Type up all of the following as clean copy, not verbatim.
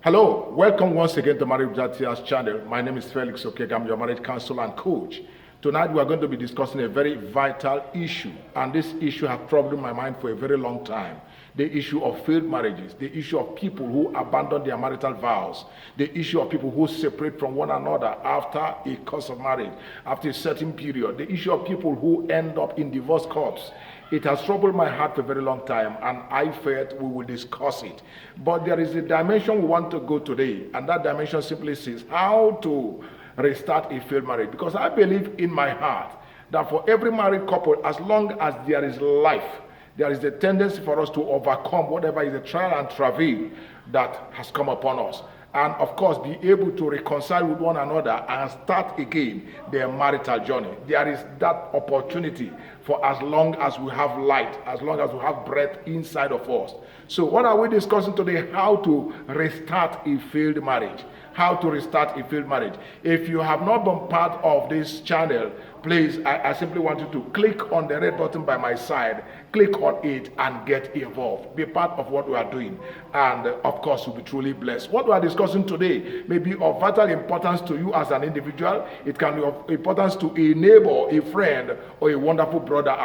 Hello, welcome once again to Marriage Jatia's channel. My name is Felix Okeke. I'm your marriage counselor and coach. Tonight we are going to be discussing a very vital issue, and this issue has troubled my mind for a very long time. The issue of failed marriages, the issue of people who abandon their marital vows, the issue of people who separate from one another after a course of marriage, after a certain period, the issue of people who end up in divorce courts. It has troubled my heart for a very long time, and I felt we will discuss it. But there is a dimension we want to go today, and that dimension simply says how to restart a failed marriage. Because I believe in my heart that for every married couple, as long as there is life, there is a tendency for us to overcome whatever is a trial and travail that has come upon us. And of course, be able to reconcile with one another and start again their marital journey. There is that opportunity for as long as we have light, as long as we have breath inside of us. So what are we discussing today? How to restart a failed marriage. How to restart a failed marriage. If you have not been part of this channel, please, I simply want you to click on the red button by my side, click on it and get involved. Be part of what we are doing. And of course, you'll be truly blessed. What we are discussing today may be of vital importance to you as an individual. It can be of importance to a neighbor, a friend, or a wonderful brother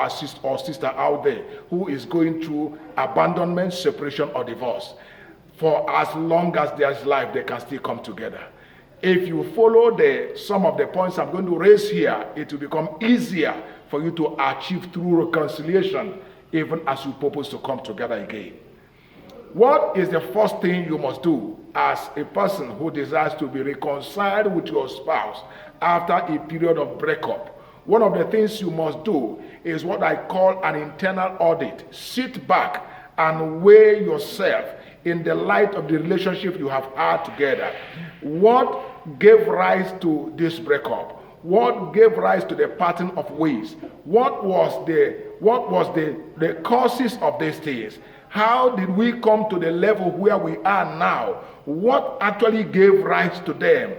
or sister out there who is going through abandonment, separation, or divorce. For as long as there's life, they can still come together. If you follow some of the points I'm going to raise here, it will become easier for you to achieve through reconciliation, even as you purpose to come together again. What is the first thing you must do as a person who desires to be reconciled with your spouse after a period of breakup? One of the things you must do is what I call an internal audit. Sit back and weigh yourself in the light of the relationship you have had together. What gave rise to this breakup? What gave rise to the pattern of ways? What was the causes of these things? How did we come to the level where we are now? What actually gave rise to them?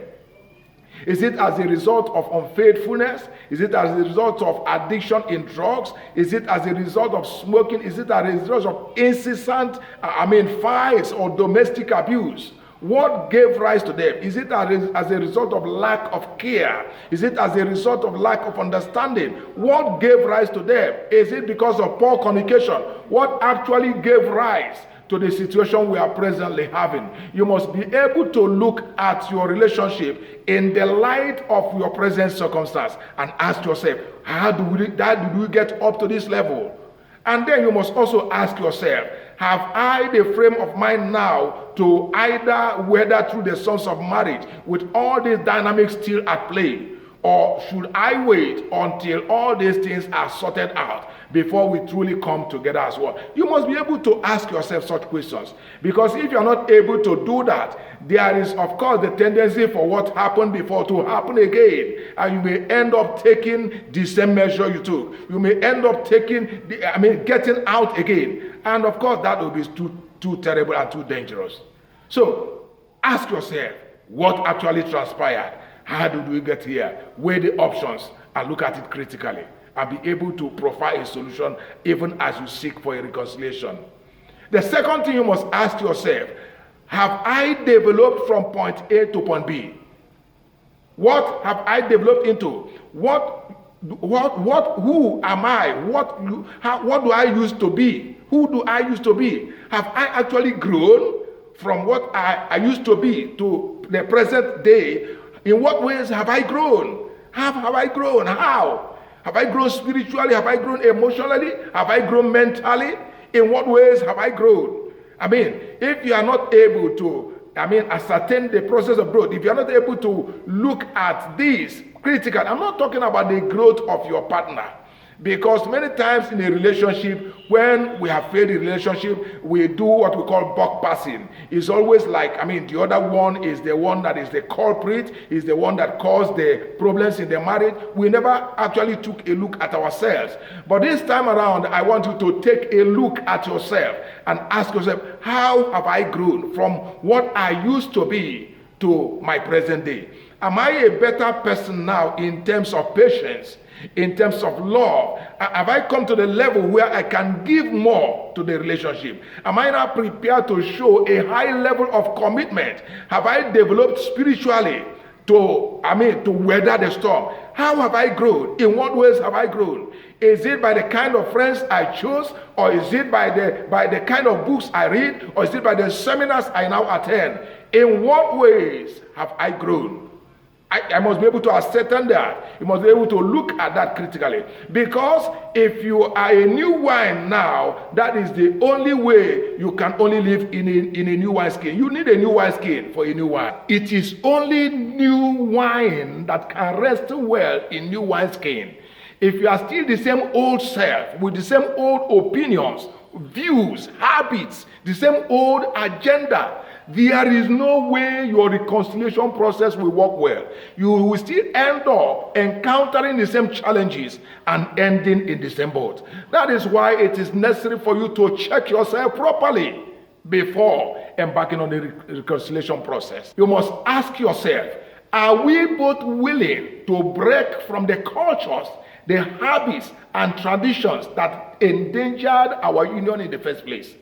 Is it as a result of unfaithfulness? Is it as a result of addiction in drugs? Is it as a result of smoking? Is it as a result of incessant, fights or domestic abuse? What gave rise to them? Is it as a result of lack of care? Is it as a result of lack of understanding? What gave rise to them? Is it because of poor communication? What actually gave rise to the situation we are presently having? You must be able to look at your relationship in the light of your present circumstance and ask yourself, how did we get up to this level? And then you must also ask yourself, have I the frame of mind now to either weather through the storms of marriage with all these dynamics still at play? Or should I wait until all these things are sorted out before we truly come together as well? You must be able to ask yourself such questions. Because if you're not able to do that, there is, of course, the tendency for what happened before to happen again. And you may end up taking the same measure you took. You may end up getting out again. And of course, that will be too terrible and too dangerous. So, ask yourself, what actually transpired? How did we get here? Weigh the options and look at it critically and be able to provide a solution even as you seek for a reconciliation. The second thing you must ask yourself, have I developed from point A to point B? What have I developed into? Who am I? What do I used to be? Who do I used to be? Have I actually grown from what I used to be to the present day? In what ways have I grown? Have I grown? How? Have I grown spiritually? Have I grown emotionally? Have I grown mentally? In what ways have I grown? If you are not able to, ascertain the process of growth, if you are not able to look at this critically, I'm not talking about the growth of your partner. Because many times in a relationship, when we have failed a relationship, we do what we call buck passing. It's always like, the other one is the one that is the culprit, is the one that caused the problems in the marriage. We never actually took a look at ourselves. But this time around, I want you to take a look at yourself and ask yourself, how have I grown from what I used to be to my present day? Am I a better person now in terms of patience, in terms of love? Have I come to the level where I can give more to the relationship? Am I now prepared to show a high level of commitment? Have I developed spiritually to weather the storm? How have I grown? In what ways have I grown? Is it by the kind of friends I chose, or is it by the kind of books I read, or is it by the seminars I now attend? In what ways have I grown? I must be able to ascertain that. You must be able to look at that critically. Because if you are a new wine now, that is the only way you can only live in a new wineskin. You need a new wineskin for a new wine. It is only new wine that can rest well in new wineskin. If you are still the same old self, with the same old opinions, views, habits, the same old agenda, there is no way your reconciliation process will work well. You will still end up encountering the same challenges and ending in the same boat. That is why it is necessary for you to check yourself properly before embarking on the reconciliation process. You must ask yourself, are we both willing to break from the cultures, the habits and traditions that endangered our union in the first place?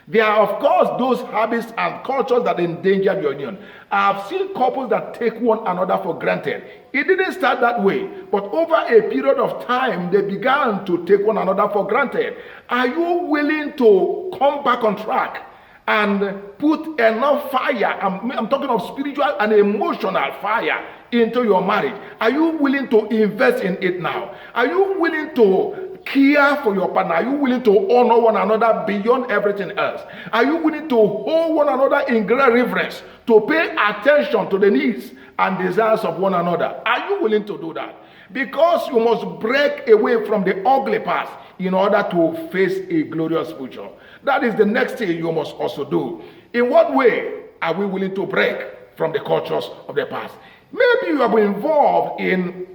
There are, of course, those habits and cultures that endanger your union. I have seen couples that take one another for granted. It didn't start that way, but over a period of time, they began to take one another for granted. Are you willing to come back on track and put enough fire? I'm talking of spiritual and emotional fire into your marriage. Are you willing to invest in it now? Are you willing to care for your partner? Are you willing to honor one another beyond everything else? Are you willing to hold one another in great reverence, to pay attention to the needs and desires of one another? Are you willing to do that? Because you must break away from the ugly past in order to face a glorious future. That is the next thing you must also do. In what way are we willing to break from the cultures of the past? Maybe you have been involved in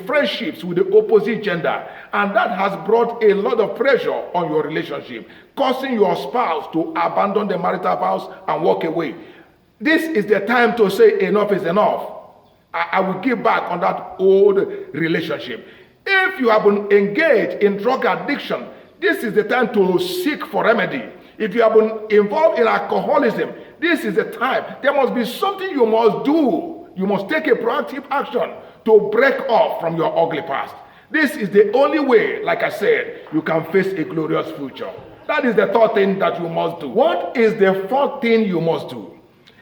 friendships with the opposite gender, and that has brought a lot of pressure on your relationship, causing your spouse to abandon the marital vows and walk away. This is the time to say enough is enough. I will give back on that old relationship. If you have been engaged in drug addiction, this is the time to seek for remedy. If you have been involved in alcoholism, this is the time. There must be something you must do. You must take a proactive action to break off from your ugly past. This is the only way, like I said, you can face a glorious future. That is the third thing that you must do. What is the fourth thing you must do?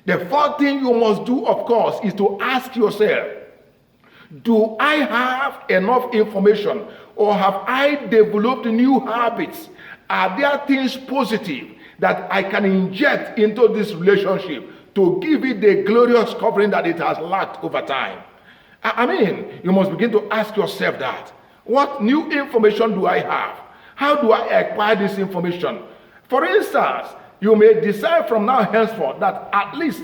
The fourth thing you must do, of course, is to ask yourself, do I have enough information, or have I developed new habits? Are there things positive that I can inject into this relationship to give it the glorious covering that it has lacked over time? You must begin to ask yourself that. What new information do I have? How do I acquire this information? For instance, you may decide from now henceforth that at least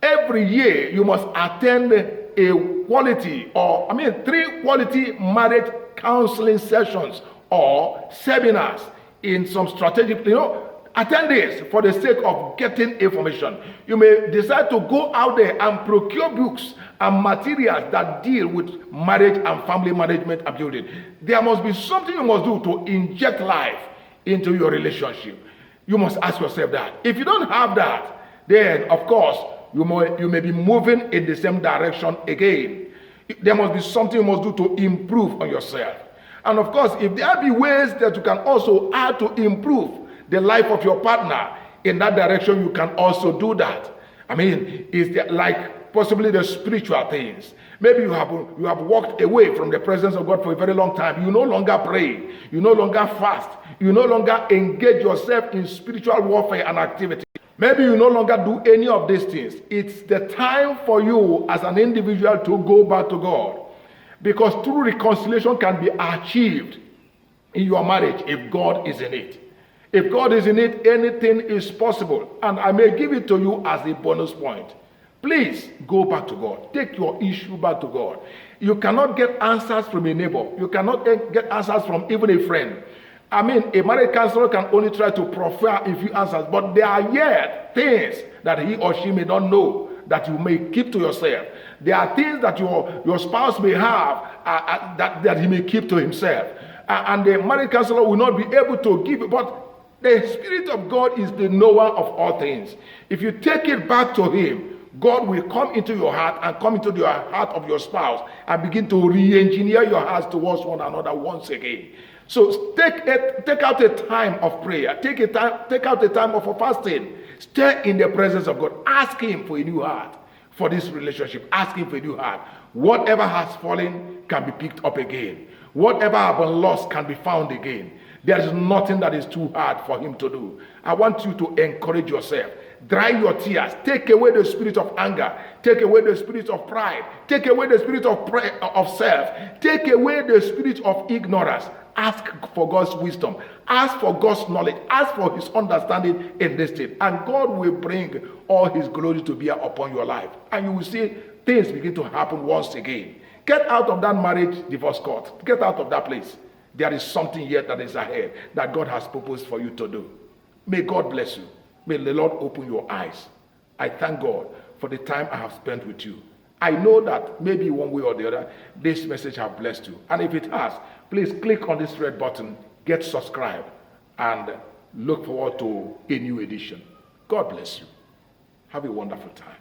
every year you must attend a quality, 3 quality marriage counseling sessions or seminars in some strategic, attend this for the sake of getting information. You may decide to go out there and procure books and materials that deal with marriage and family management and building. There must be something you must do to inject life into your relationship. You must ask yourself that. If you don't have that, then of course you may be moving in the same direction again. There must be something you must do to improve on yourself. And of course, if there be ways that you can also add to improve the life of your partner in that direction, you can also do that. Is there like possibly the spiritual things? Maybe you have walked away from the presence of God for a very long time. You no longer pray. You no longer fast. You no longer engage yourself in spiritual warfare and activity. Maybe you no longer do any of these things. It's the time for you as an individual to go back to God. Because true reconciliation can be achieved in your marriage if God is in it. If God is in it, anything is possible. And I may give it to you as a bonus point. Please go back to God. Take your issue back to God. You cannot get answers from a neighbor. You cannot get answers from even a friend. A marriage counselor can only try to proffer a few answers, but there are yet things that he or she may not know that you may keep to yourself. There are things that your spouse may have that he may keep to himself. And the marriage counselor will not be able to give it. But the Spirit of God is the knower of all things. If you take it back to him, God will come into your heart and come into the heart of your spouse and begin to re-engineer your hearts towards one another once again. So take out a time of prayer. Take out a time of fasting. Stay in the presence of God. Ask him for a new heart for this relationship. Ask him for a new heart. Whatever has fallen can be picked up again. Whatever has been lost can be found again. There is nothing that is too hard for him to do. I want you to encourage yourself. Dry your tears. Take away the spirit of anger. Take away the spirit of pride. Take away the spirit of self. Take away the spirit of ignorance. Ask for God's wisdom. Ask for God's knowledge. Ask for his understanding in this thing. And God will bring all his glory to bear upon your life. And you will see things begin to happen once again. Get out of that marriage divorce court. Get out of that place. There is something yet that is ahead that God has proposed for you to do. May God bless you. May the Lord open your eyes. I thank God for the time I have spent with you. I know that maybe one way or the other, this message has blessed you. And if it has, please click on this red button, get subscribed, and look forward to a new edition. God bless you. Have a wonderful time.